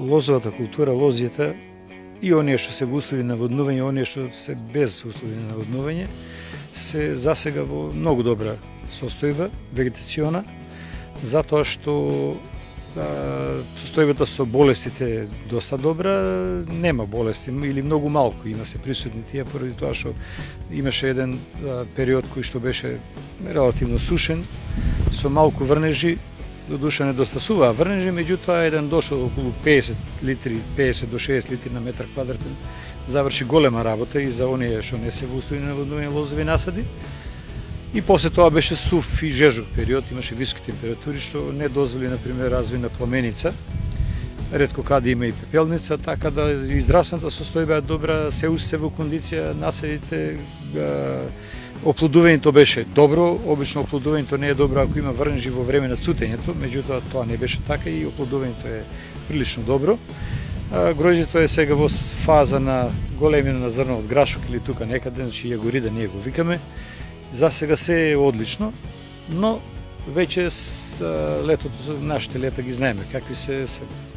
лозовата култура, лозијата и оние што се во услови на наводнување, оние што се без услови на наводнување, се засега во многу добра состојба вегетациона, затоа што состојбата со болестите е доста добра, нема болести или многу малку има се присутни тие, поради тоа што имаше еден период кој што беше релативно сушен, со малку врнежи, додуша недостасуваа врнежи, меѓутоа еден дошол околу 50 литри, 50 до 60 литри на метар квадратен, заврши голема работа и за оние што не се во услови на наводнување лозови насади. И после тоа беше сув и жежок период, имаше високи температури што не дозволи на пример развој на пламеница. Ретко каде има и пепелница, така да издрасната состојба е добра, се уште во кондиција насадите. Оплодувањето беше добро, обично оплодувањето не е добро ако има врнежи во време на цутењето, меѓутоа тоа не беше така и оплодувањето е прилично добро. Гроздето е сега во фаза на големина на зрно од грашок или тука некаде, значи јагорида ние го викаме. За сега се е одлично, но веќе с летото, нашите лета ги знаеме какви се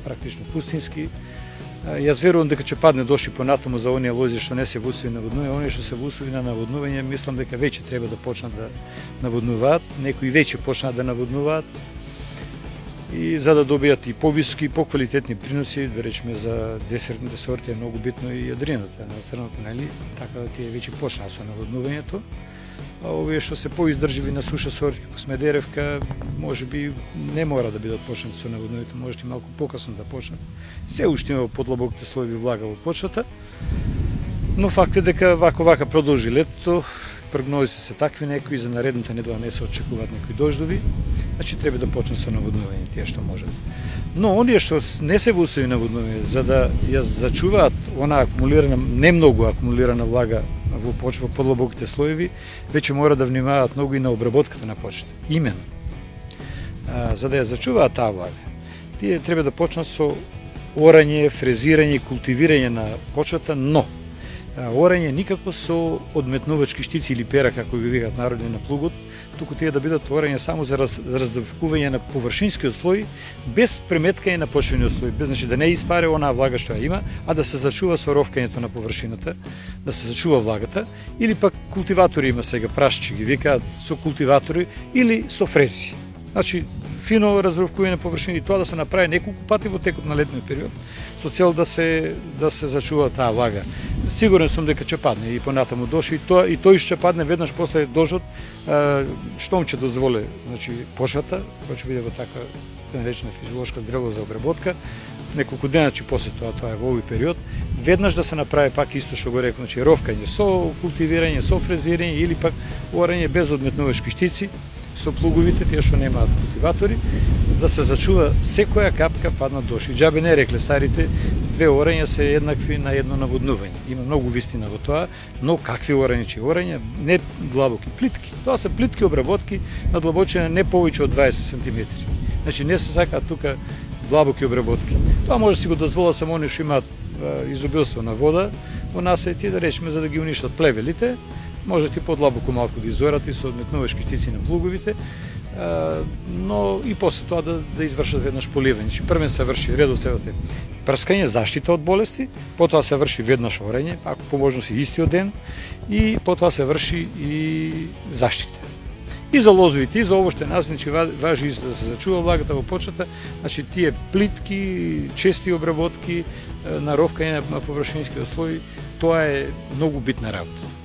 практично пустински. Јас верувам дека ќе падне доши понатаму за оние лози што не се во услови на наводнување, оние што се во услови на наводнување, мислам дека веќе треба да почнат да наводнуваат, некои веќе почнат да наводнуваат. И за да добијат и повиски и поквалитетни приноси, да речеме за десертните сорти е многу битно и јадрината на зрното, нели? Така да тие веќе почнаа со наводнувањето. А овие што се поиздрживи на суша сорти како Смедеревка, можеби не мора да бидат почнати со наводнувањето, може и малку покасно да почнат. Се уште има подлабоките слоеви влага во почвата, но факт е дека вака продолжи летото, прогнози се такви, некои за наредната недела не се очекуваат некои дождови, значи треба да почнат со наводнување тие што можат. Но оние што не се во услови на наводнување, за да ја зачуваат она акумулирана, не многу акумулирана влага во почва, подлабоките слоеви, веќе мора да внимаваат многу и на обработката на почвата. Именно. За да ја зачуваат таа влага, тие треба да почнат со орање, фрезирање и култивирање на почвата, но орање никако со одметнувачки штици или пера, како ги викаат народи на плугот, туку тие да бидат орање само за раздавкување на површинскиот слој, без преметкање на почвениот слој, без значи да не испаре онаа влага што ја има, а да се зачува со ровкањето на површината, да се зачува влагата, или пак култиватори има сега, прашчи ги викаат со култиватори или со фрези. Значи, фино разврвкување на површини, тоа да се направи неколку пати во текот на летниот период, со цел да се зачува таа влага. Сигурен сум дека ќе падне и понатаму доши, и тој ќе падне веднаш после дождот, штом ќе дозволе, значи почвата, која ќе биде во така наречена физиолошка зрело за обработка, неколку дена после тоа е во овој период, веднаш да се направи пак исто што го реков, значи ровкање со култивирање, со фрезирање или пак орање без одметнувачки штици, со плуговите, тие што немаат култиватори, да се зачува секоја капка падна доши. Џабе не рекле старите, две орања се еднакви на едно наводнување. Има многу вистина во тоа, но какви орања, че орања не длабоки, плитки. Тоа се плитки обработки на длабочина не повеќе од 20 см. Значи не се сакаат тука длабоки обработки. Тоа може да си го дозволат само оние што имаат изобилство на вода во насаите, да речеме за да ги уништат плевелите. Можете подлабоко малку да изорат и со одметнувачки штици на плуговите, но и после тоа да извршат веднаш поливање. Првен се врши редоследот е прскање, заштита од болести, потоа се врши веднаш орање, ако по можност и истиот ден, и потоа се врши и заштита. И за лозовите, и за овоште насадници важи да се зачува влагата во почвата, значи тие плитки, чести обработки, на ровкање на површинскиот слој, тоа е многу битна работа.